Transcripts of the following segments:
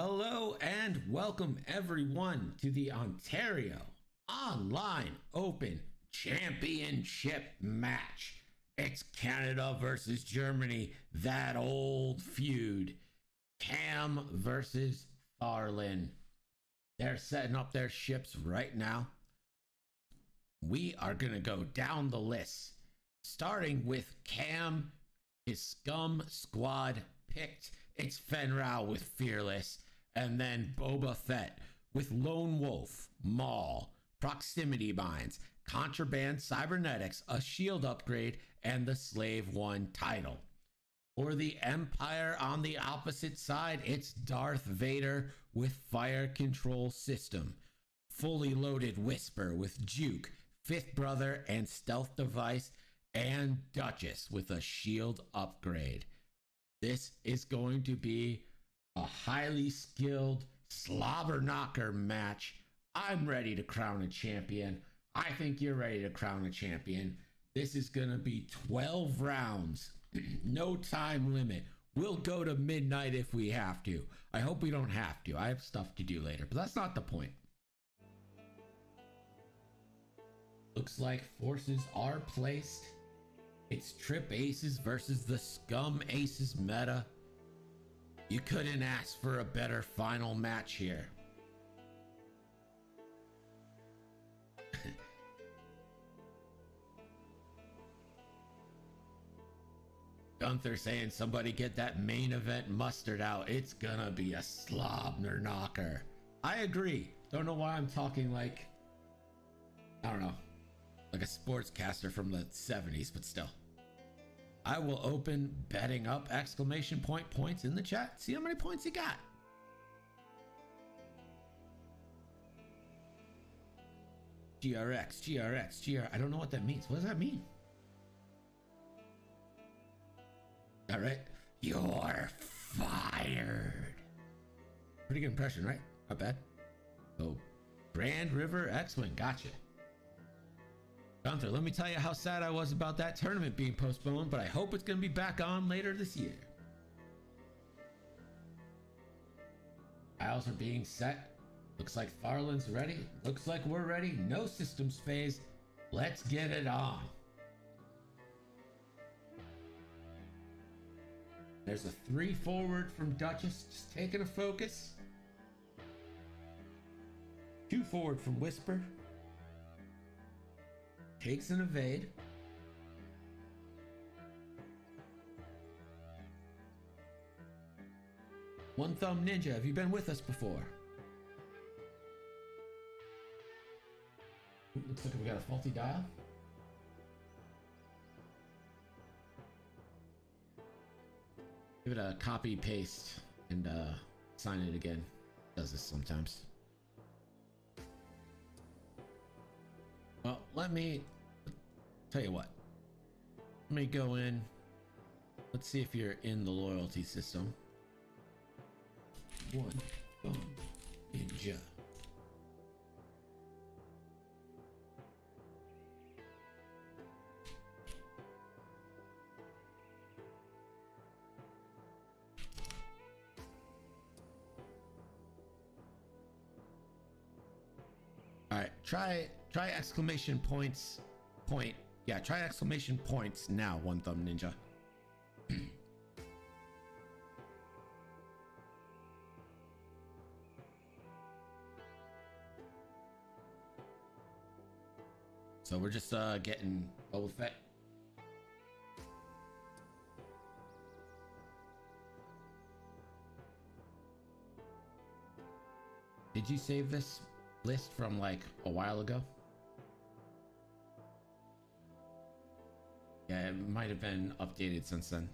Hello and welcome everyone to the Ontario Online Open Championship match. It's Canada versus Germany, that old feud. Cam versus Tharlin. They're setting up their ships right now. We are going to go down the list, starting with Cam. His scum squad picked. It's Fenrau with Fearless, and then Boba Fett with Lone Wolf, Maul, Proximity Mines, Contraband Cybernetics, a shield upgrade, and the Slave 1 title. For the Empire on the opposite side, it's Darth Vader with Fire Control System, fully loaded Whisper with Juke, Fifth Brother and Stealth Device, and Duchess with a shield upgrade. This is going to be a highly skilled slobber knocker match. I'm ready to crown a champion. I think you're ready to crown a champion. This is going to be 12 rounds. No time limit. We'll go to midnight if we have to. I hope we don't have to. I have stuff to do later, but that's not the point. Looks like forces are placed. It's Trip Aces versus the Scum Aces meta. You couldn't ask for a better final match here. Gunther saying somebody get that main event mustard out. It's gonna be a slobber knocker. I agree. Don't know why I'm talking like, I don't know, like a sportscaster from the 70s, but still. I will open betting up exclamation point points in the chat. See how many points you got. GRX. I don't know what that means. What does that mean? All right. You're fired. Pretty good impression, right? Not bad. Oh, Grand River X-Wing. Gotcha. Gunther, let me tell you how sad I was about that tournament being postponed, but I hope it's going to be back on later this year. Files are being set. Looks like Tharlin's ready. Looks like we're ready. No systems phase. Let's get it on. There's a 3 forward from Duchess, just taking a focus. 2 forward from Whisper. Takes an evade. One Thumb Ninja, have you been with us before? Ooh, looks like we got a faulty dial. Give it a copy paste and sign it again. Does this sometimes. Well, let me tell you what. Let me go in. Let's see if you're in the loyalty system. One Thumb Ninja. All right, try exclamation points. Yeah, try exclamation points now, One Thumb Ninja. So we're just getting Boba Fett. Did you save this list from like a while ago? Yeah, it might have been updated since then.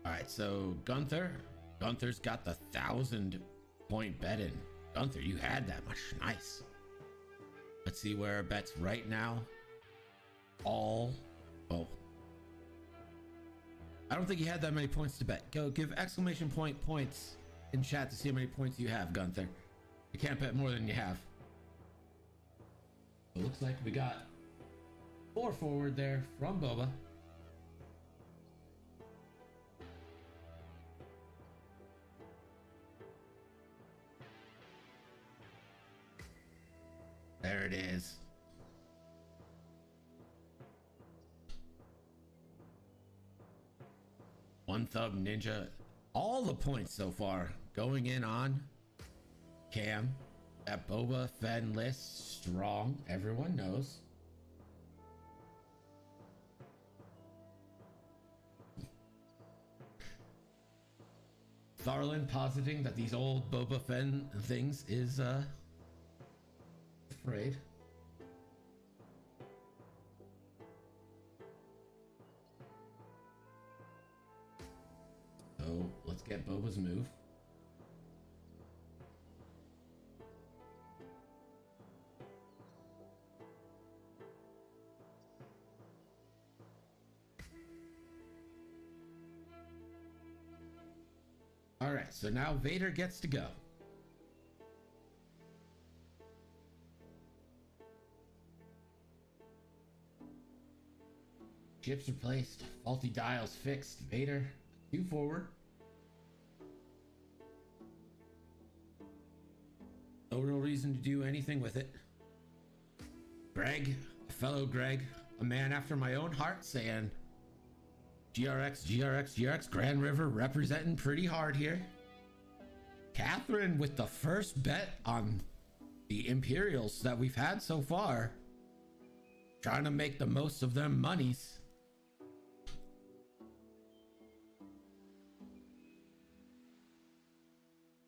All right, so Gunther's got the 1,000-point bet in. Gunther, you had that much. Nice. Let's see where our bet's right now. all. Oh, I don't think he had that many points to bet. Go give exclamation point points in chat to see how many points you have, Gunther. You can't bet more than you have. It looks like we got 4 forward there from Boba. There it is. One Thumb Ninja. All the points so far going in on Cam. That Boba Fett list strong. Everyone knows. Tharlin positing that these old Boba Fett things is afraid. So let's get Boba's move. All right, so now Vader gets to go. Chips replaced, faulty dials fixed. Vader, 2 forward. No real reason to do anything with it. Greg, fellow Greg, a man after my own heart, saying GRX, GRX, GRX, Grand River representing pretty hard here. Catherine with the first bet on the Imperials that we've had so far. Trying to make the most of them monies.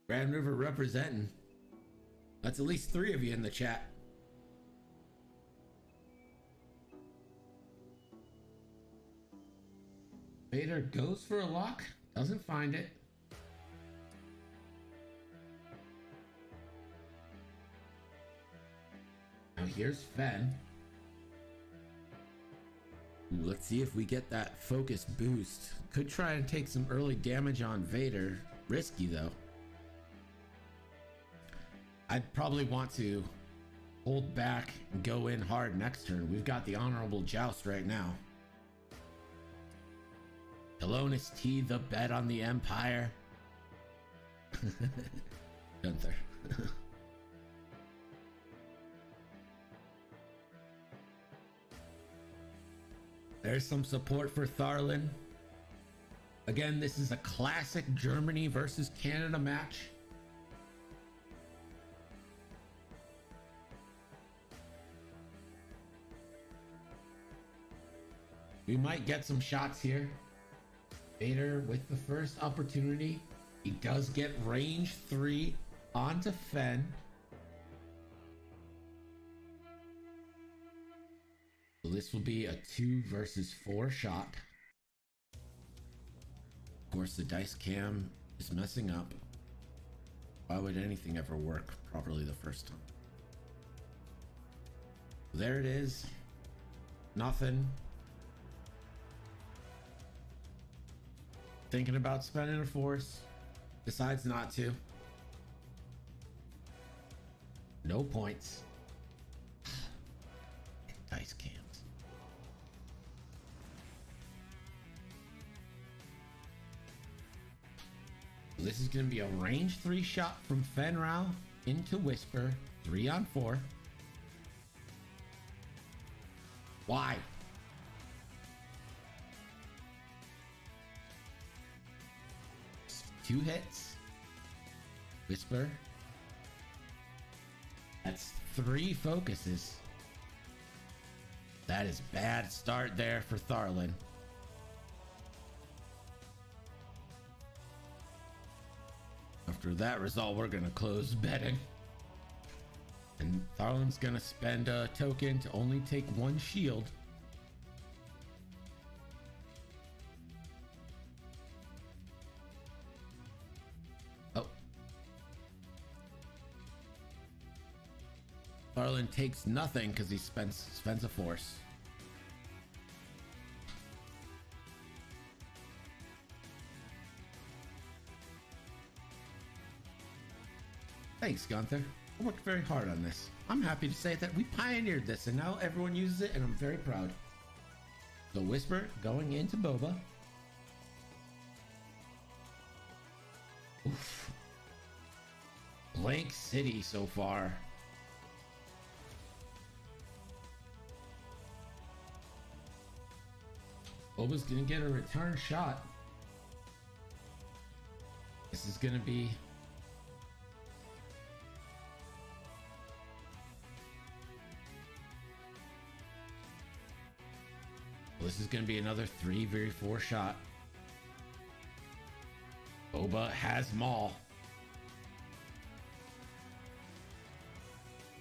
Grand River representing. That's at least 3 of you in the chat. Vader goes for a lock, doesn't find it. Now here's Fen. Ooh, let's see if we get that focus boost. Could try and take some early damage on Vader. Risky though. I'd probably want to hold back and go in hard next turn. We've got the honorable joust right now. Elonis T, the bet on the Empire. Gunther. There's some support for Tharlin. Again, this is a classic Germany versus Canada match. We might get some shots here. Vader with the first opportunity. He does get range 3 onto Fen. So this will be a 2 versus 4 shot. Of course, the dice cam is messing up. Why would anything ever work properly the first time? There it is. Nothing. Thinking about spending a force, decides not to. No points. Dice cams. This is going to be a range 3 shot from Fen Rao into Whisper, 3 on 4. Why? Two hits. Whisper. That's 3 focuses. That is bad start there for Tharlin. After that result, we're gonna close betting. And Tharlin's gonna spend a token to only take 1 shield. Tharlin takes nothing because he spends a force. Thanks, Gunther. I worked very hard on this. I'm happy to say that we pioneered this and now everyone uses it and I'm very proud. The Whisper going into Boba. Oof. Blank City so far. Boba's gonna get a return shot. This is gonna be another 3v4 shot. Boba has Maul.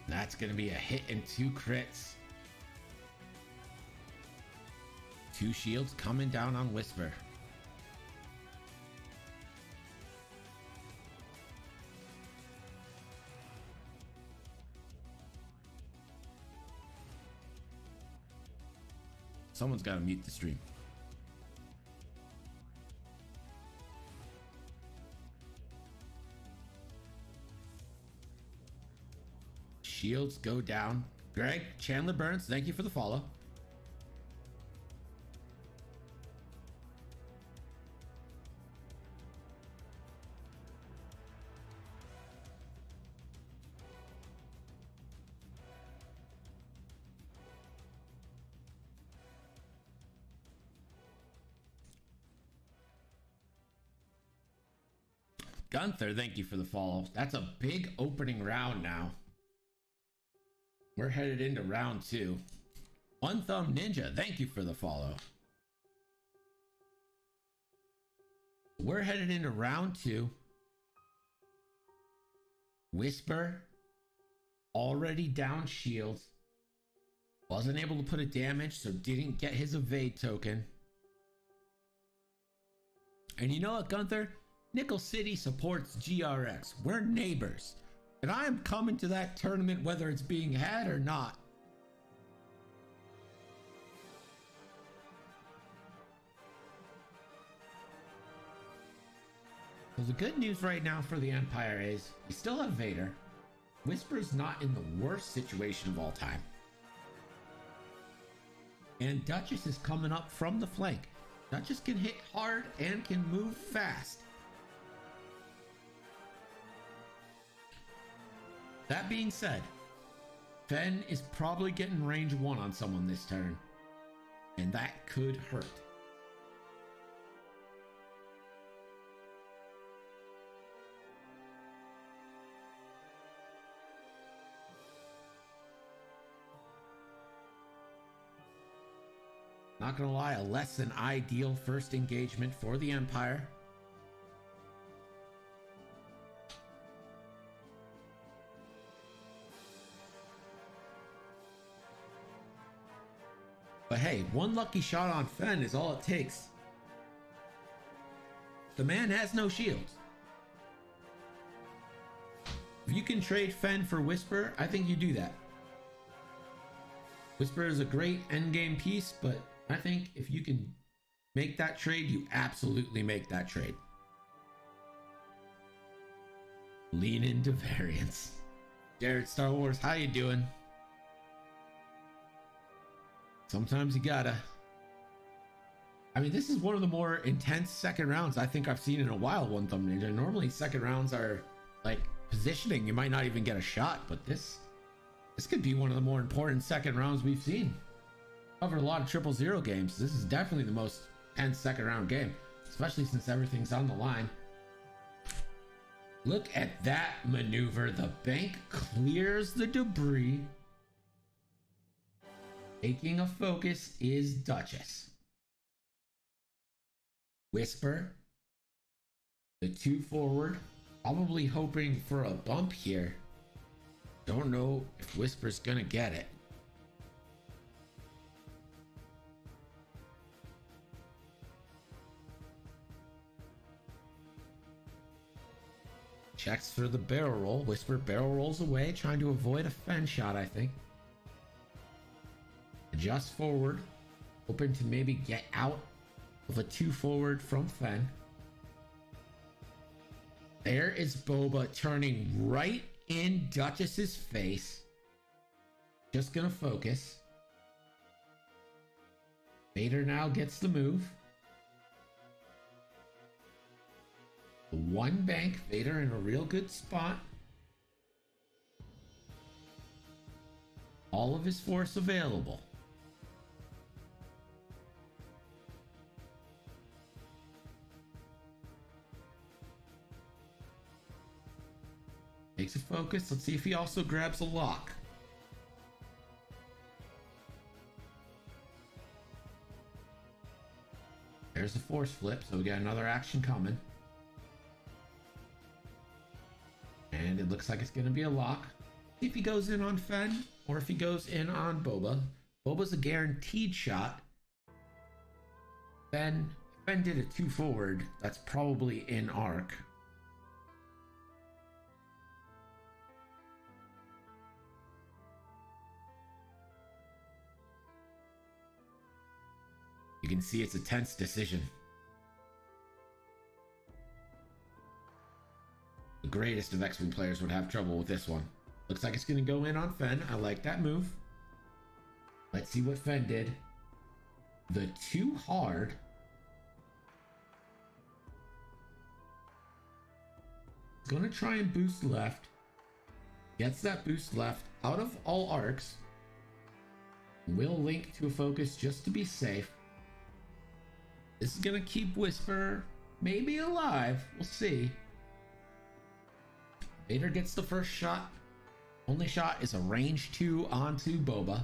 That's gonna be a hit and 2 crits. 2 shields coming down on Whisper. Someone's got to mute the stream. Shields go down. Greg, Chandler Burns, thank you for the follow. Gunther, thank you for the follow. That's a big opening round now. We're headed into round 2. One Thumb Ninja, thank you for the follow. We're headed into round 2. Whisper already down shields. Wasn't able to put a damage, so didn't get his evade token. And you know what, Gunther? Nickel City supports GRX. We're neighbors. And I am coming to that tournament whether it's being had or not. So the good news right now for the Empire is we still have Vader. Whisper's not in the worst situation of all time. And Duchess is coming up from the flank. Duchess can hit hard and can move fast. That being said, Fenn is probably getting range 1 on someone this turn, and that could hurt. Not gonna lie, a less than ideal first engagement for the Empire. But hey, one lucky shot on Fenn is all it takes. The man has no shields. If you can trade Fenn for Whisper, I think you do that. Whisper is a great endgame piece, but I think if you can make that trade, you absolutely make that trade. Lean into variance. Jared Star Wars, how you doing? Sometimes you gotta. I mean, this is one of the more intense second rounds I think I've seen in a while, One Thumb Ninja. Normally second rounds are like positioning. You might not even get a shot, but this could be one of the more important second rounds we've seen. Covered a lot of 000 games. This is definitely the most intense second round game, especially since everything's on the line. Look at that maneuver. The bank clears the debris. Taking a focus is Duchess. Whisper. The 2 forward. Probably hoping for a bump here. Don't know if Whisper's gonna get it. Checks for the barrel roll. Whisper barrel rolls away, trying to avoid a Fenn shot, I think. Adjust forward, hoping to maybe get out of a 2 forward from Fenn. There is Boba turning right in Duchess's face. Just gonna focus. Vader now gets the move. The one bank, Vader in a real good spot. All of his force available. Takes a focus. Let's see if he also grabs a lock. There's a force flip, so we got another action coming. And it looks like it's going to be a lock. See if he goes in on Fen or if he goes in on Boba. Boba's a guaranteed shot. Fen did a 2 forward. That's probably in arc. You can see it's a tense decision. The greatest of X-Wing players would have trouble with this one. Looks like it's going to go in on Fen. I like that move. Let's see what Fen did. The 2 hard. Going to try and boost left. Gets that boost left out of all arcs. Will link to a focus just to be safe. This is going to keep Whisper maybe alive. We'll see. Vader gets the first shot. Only shot is a range 2 onto Boba.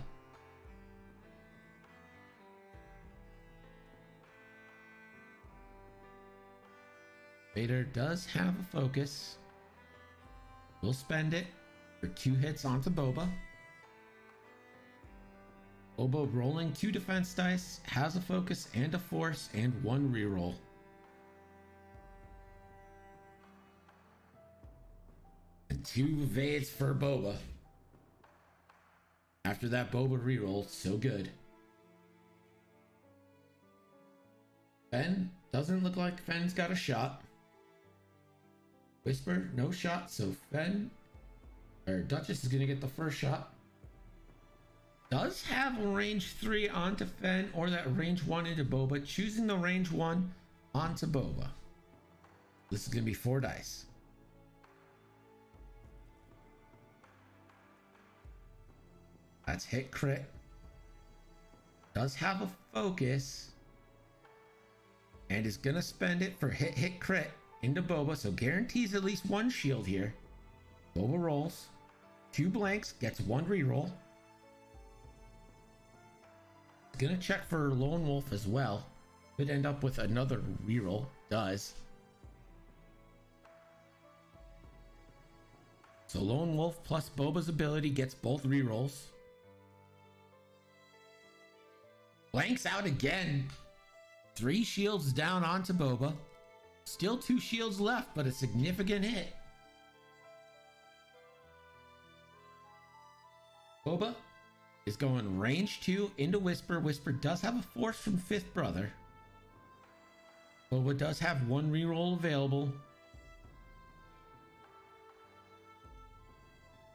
Vader does have a focus. We'll spend it for 2 hits onto Boba. Boba rolling 2 defense dice, has a focus and a force, and 1 reroll. And 2 evades for Boba. After that Boba reroll, so good. Fen, doesn't look like Fen's got a shot. Whisper, no shot, so Duchess is gonna get the first shot. Does have a range 3 onto Fen or that range 1 into Boba, choosing the range 1 onto Boba. This is going to be 4 dice. That's hit crit. Does have a focus and is going to spend it for hit crit into Boba, so guarantees at least 1 shield here. Boba rolls 2 blanks, gets 1 reroll. Gonna check for Lone Wolf as well. Could end up with another reroll. Does. So Lone Wolf plus Boba's ability gets both rerolls. Blanks out again. 3 shields down onto Boba. Still 2 shields left, but a significant hit. Boba is going range 2 into Whisper. Whisper does have a force from 5th brother. Boba does have 1 reroll available.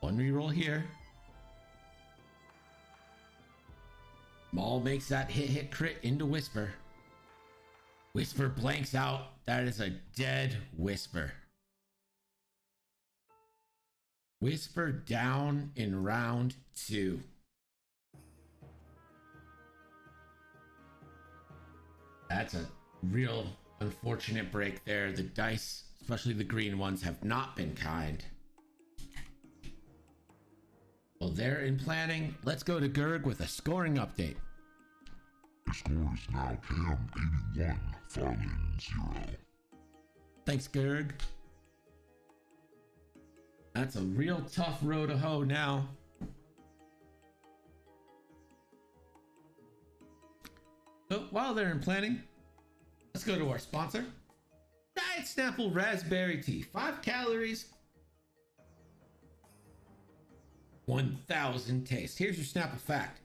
1 reroll here. Maul makes that hit crit into Whisper. Whisper blanks out. That is a dead Whisper. Whisper down in round 2. That's a real unfortunate break there. The dice, especially the green ones, have not been kind. Well, they're in planning. Let's go to Gerg with a scoring update. The score is now Cam 81, Tharlin 0. Thanks, Gerg. That's a real tough row to hoe now. So while they're in planning, let's go to our sponsor. Diet Snapple Raspberry Tea. 5 calories, 1,000 tastes. Here's your Snapple fact.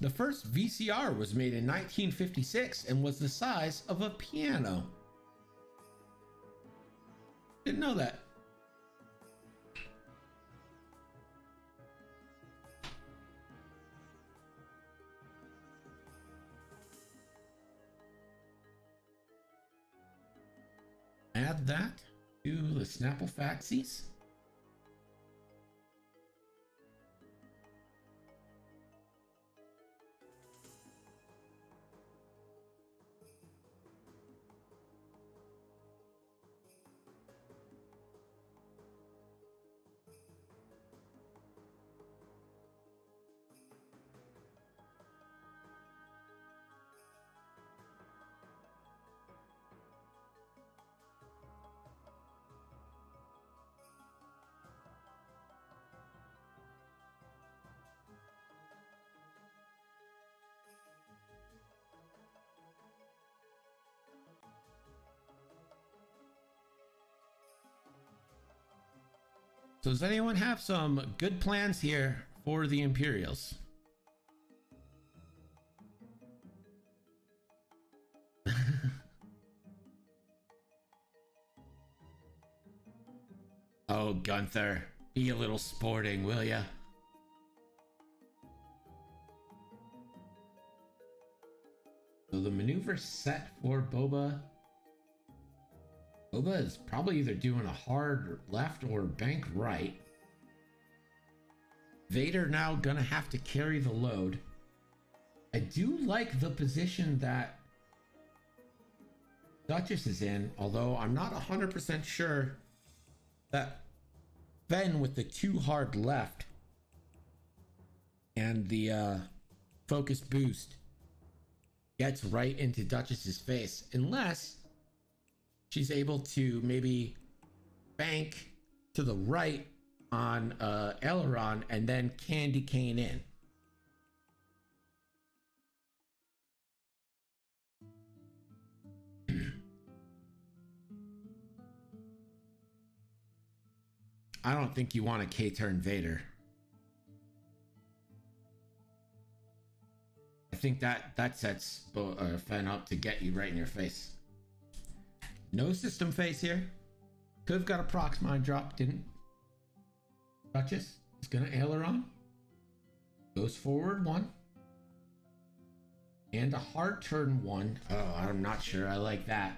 The first VCR was made in 1956 and was the size of a piano. Didn't know that. Add that to the Snapple Faxies. So does anyone have some good plans here for the Imperials? Oh, Gunther, be a little sporting, will ya? So the maneuver set for Boba. Boba is probably either doing a hard left or bank right. Vader now gonna have to carry the load. I do like the position that Duchess is in, although I'm not 100% sure that Fenn with the too hard left and the focus boost gets right into Duchess's face, unless she's able to maybe bank to the right on Aileron and then candy cane in. I don't think you want a K-turn Vader. I think that sets Fenn up to get you right in your face. No system face here. Could have got a prox mine drop, didn't. Duchess is gonna aileron. Goes forward one. And a hard turn one. Oh, I'm not sure I like that.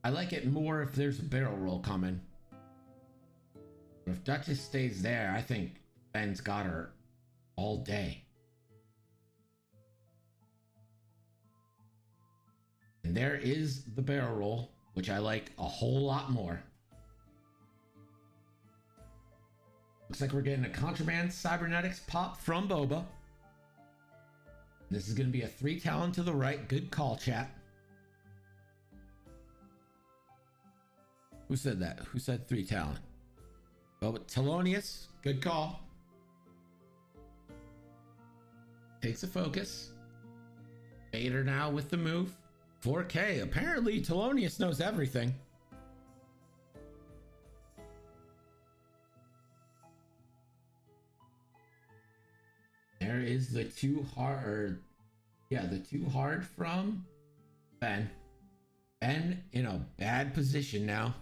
I like it more if there's a barrel roll coming. But if Duchess stays there, I think Fenn's got her all day. And there is the barrel roll, which I like a whole lot more. Looks like we're getting a contraband cybernetics pop from Boba. This is going to be a 3 Talon to the right. Good call, chat. Who said that? Who said 3 Talon? Oh, but Telonius, good call. Takes a focus. Vader now with the move. 4K. Apparently, Telonius knows everything. There is the too hard. Yeah, the too hard from Ben. Ben in a bad position now.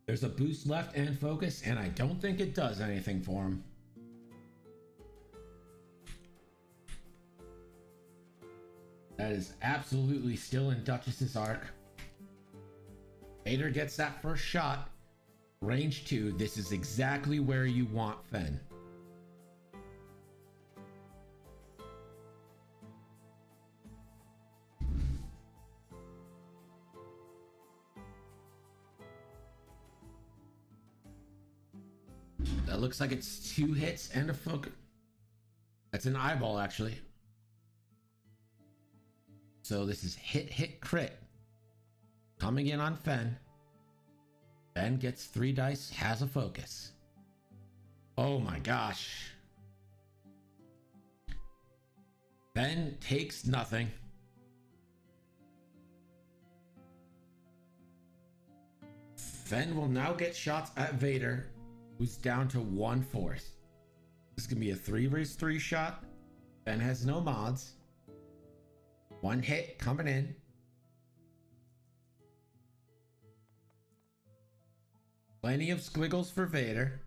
There's a boost left and focus, and I don't think it does anything for him. That is absolutely still in Duchess's arc. Vader gets that first shot. Range 2. This is exactly where you want Fenn. That looks like it's 2 hits and a focus. That's an eyeball, actually. So this is hit, crit. Coming in on Fenn. Fenn gets 3 dice, has a focus. Oh my gosh. Fenn takes nothing. Fenn will now get shots at Vader, who's down to 1/4. This is going to be a 3 vs 3 shot. Fenn has no mods. One hit coming in. Plenty of squiggles for Vader.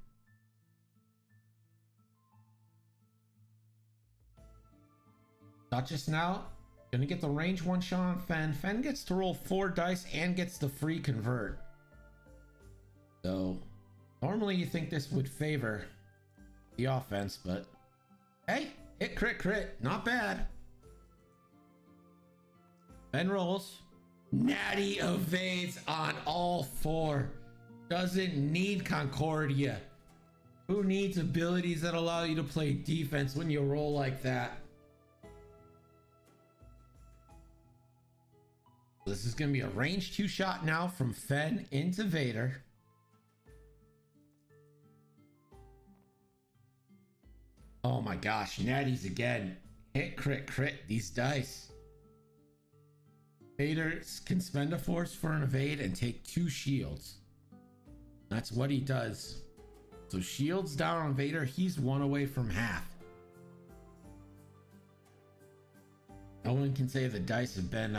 Duchess now gonna get the range one shot on Fen. Fen gets to roll 4 dice and gets the free convert. So normally you think this would favor the offense, but hey, hit crit crit, not bad. Fen rolls. Natty evades on all 4. Doesn't need Concordia. Who needs abilities that allow you to play defense when you roll like that? This is going to be a range 2 shot now from Fen into Vader. Oh my gosh, natties again. Hit, crit, crit, these dice. Vader can spend a force for an evade and take 2 shields. That's what he does. So shields down on Vader, he's 1 away from half. No one can say the dice have been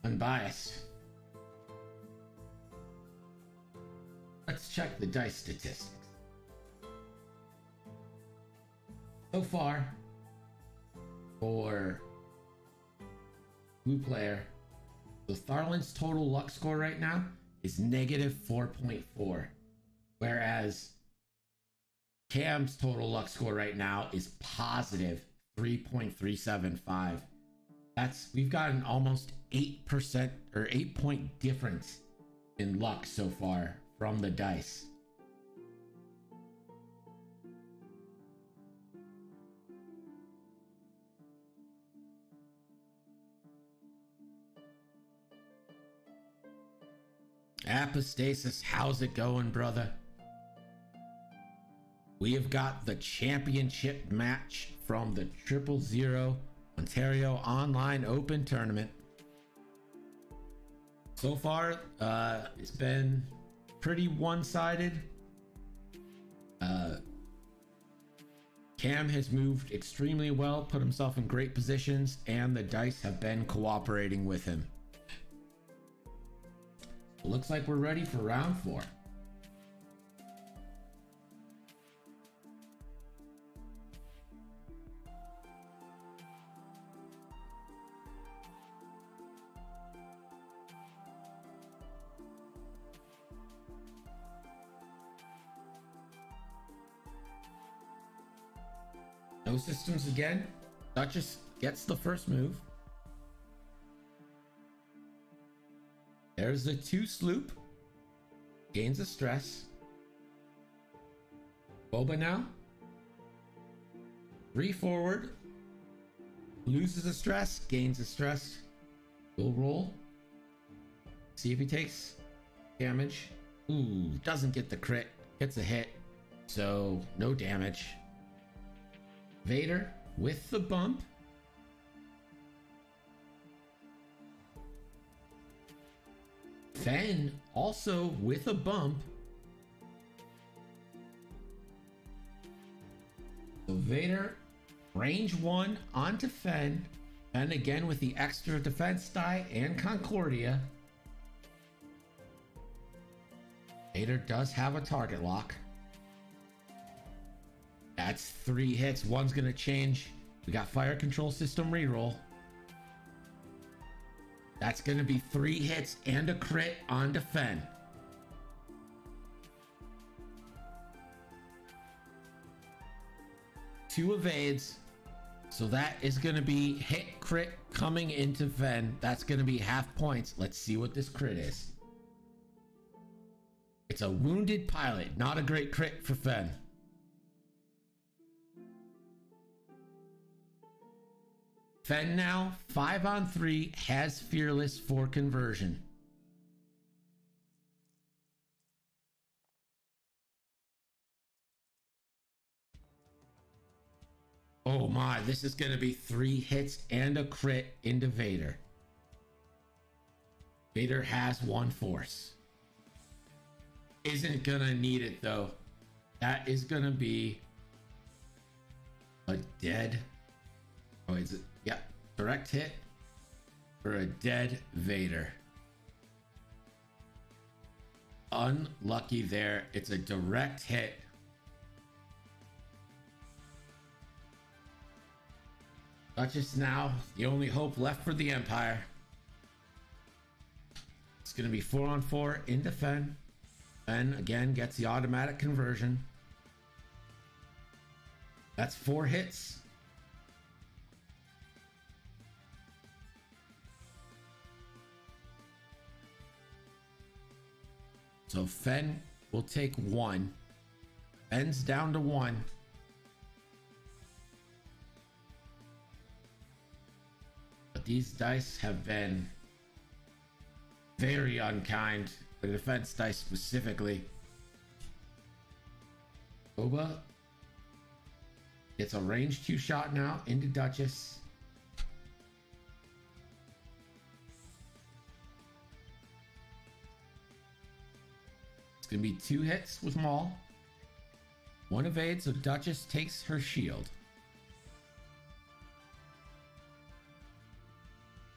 unbiased. Let's check the dice statistics. So far, for blue player, so Tharlin's total luck score right now is negative 4.4, whereas Cam's total luck score right now is positive 3.375. We've got an almost 8% or 8-point difference in luck so far from the dice. Apostasis, how's it going, brother? We have got the championship match from the 000 Ontario Online Open Tournament. So far, it's been pretty one-sided. Cam has moved extremely well, put himself in great positions, and the dice have been cooperating with him. Looks like we're ready for round 4. No systems again. Duchess gets the first move. There's the 2 sloop. Gains a stress. Boba now. 3 forward. Loses a stress. Gains a stress. We'll roll. See if he takes damage. Ooh, doesn't get the crit. Gets a hit. So, no damage. Vader with the bump. Fen also with a bump. So Vader, range 1 onto Fen. Fen again with the extra defense die and Concordia. Vader does have a target lock. That's 3 hits. One's gonna change. We got fire control system reroll. That's gonna be 3 hits and a crit onto Fen. Two evades. So that is gonna be hit crit coming into Fen. That's gonna be half points. Let's see what this crit is. It's a wounded pilot. Not a great crit for Fen. Fen now 5 on 3 has fearless for conversion. Oh my, this is going to be 3 hits and a crit into Vader. Vader has 1 force. Isn't going to need it though. That is going to be a dead. Oh, is it? Yeah. Direct hit for a dead Vader. Unlucky there. It's a direct hit. Duchess now the only hope left for the Empire. It's going to be 4-on-4 into Fen. Fen again gets the automatic conversion. That's 4 hits. So Fen will take 1. Fen's down to 1. But these dice have been very unkind. The defense dice specifically. Boba gets a range 2 shot now into Duchess. It's going to be 2 hits with Maul. 1 evades, so Duchess takes her shield.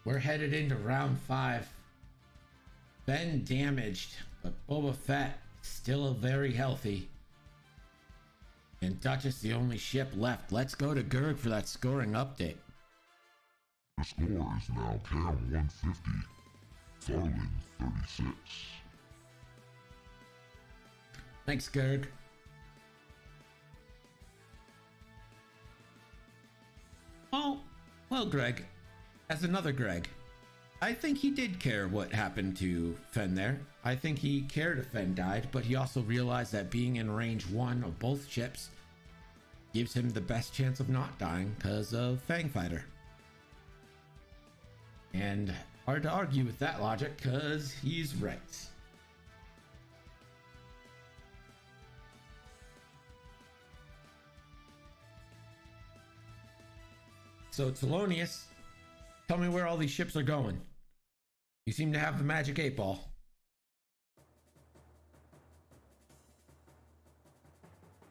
We're headed into round 5. Ben damaged, but Boba Fett still very healthy. And Duchess the only ship left. Let's go to Gerg for that scoring update. The score is now Cam 150, Tharlin 36. Thanks, Gerg. Oh, well, Greg, as another Greg, I think he did care what happened to Fen there. I think he cared if Fen died, but he also realized that being in range 1 of both ships gives him the best chance of not dying because of Fang Fighter. And hard to argue with that logic because he's right. So Thelonious, tell me where all these ships are going. You seem to have the magic 8 ball.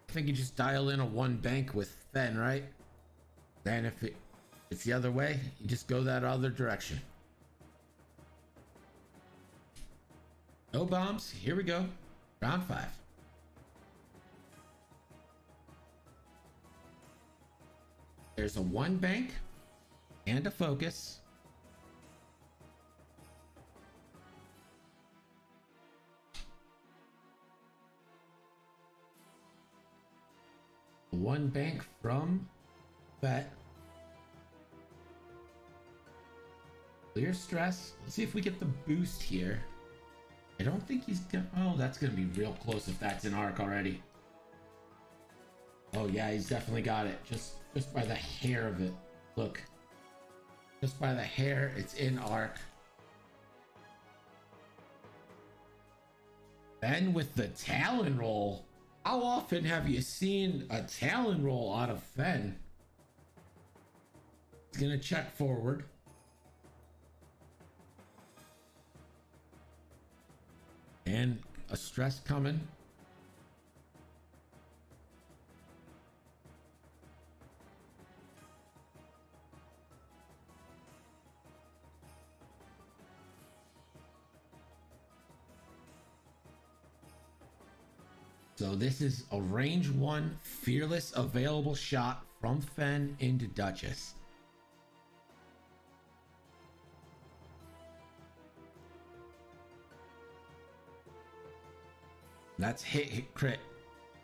I think you just dial in a 1 bank with Fen, right? Then if it's the other way, you just go that other direction. No bombs. Here we go. Round 5. There's a 1 bank and a focus. One bank from Fett. Clear stress. Let's see if we get the boost here. I don't think he's gonna. Oh, that's gonna be real close if that's in arc already. Oh yeah, he's definitely got it. Just by the hair of it. Look. Just by the hair, it's in arc. Then with the Talon roll. How often have you seen a Talon roll out of Fen? He's gonna check forward. And a stress coming. So this is a range 1 fearless available shot from Fen into Duchess. That's hit crit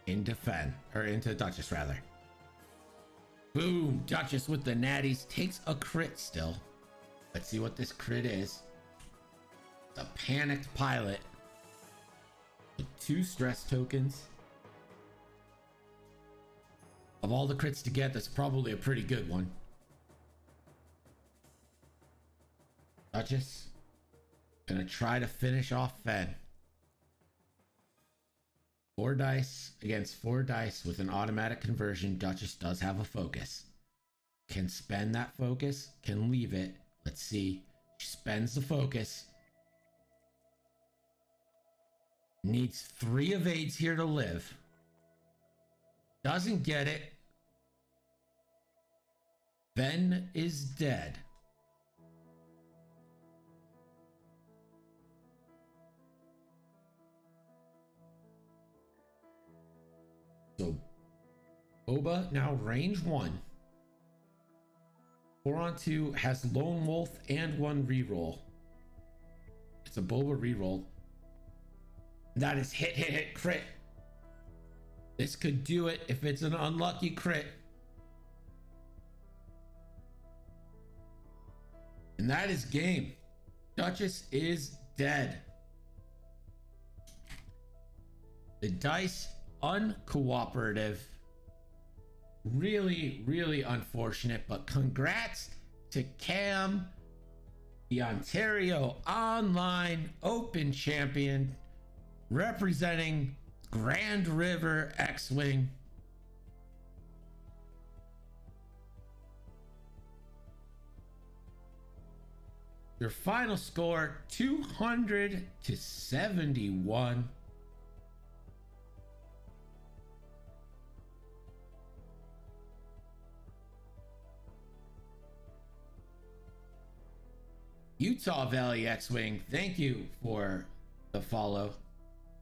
into Fen, or into Duchess rather. Boom, Duchess with the natties takes a crit still. Let's see what this crit is. It's a panicked pilot. 2 stress tokens. Of all the crits to get, that's probably a pretty good one. Duchess gonna try to finish off Fen. 4 dice against 4 dice with an automatic conversion. Duchess does have a focus. Can spend that focus, can leave it. Let's see. She spends the focus. Needs 3 evades here to live. Doesn't get it. Fen is dead. Boba now range 1. 4 on 2 has Lone Wolf and 1 reroll. It's a Boba reroll. That is hit, hit, hit, crit. This could do it if it's an unlucky crit. And that is game. Duchess is dead. The dice uncooperative. Really, really unfortunate, but congrats to Cam, the Ontario Online Open Champion, representing Grand River X-Wing. Your final score, 200-71. Utah Valley X-Wing, thank you for the follow.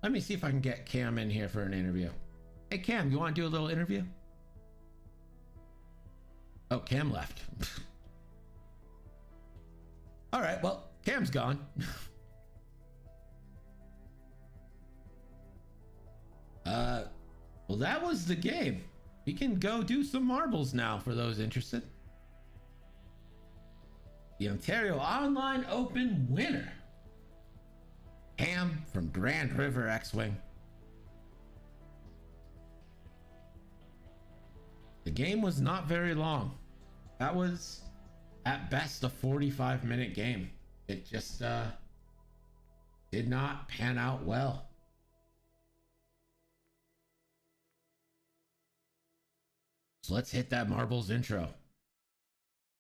Let me see if I can get Cam in here for an interview. Hey Cam, you want to do a little interview? Oh, Cam left. All right, well, Cam's gone. Well, that was the game. We can go do some marbles now for those interested. The Ontario Online Open winner, Cam from Grand River X-Wing. The game was not very long. That was at best a 45-minute game. It just did not pan out well. So let's hit that marbles intro.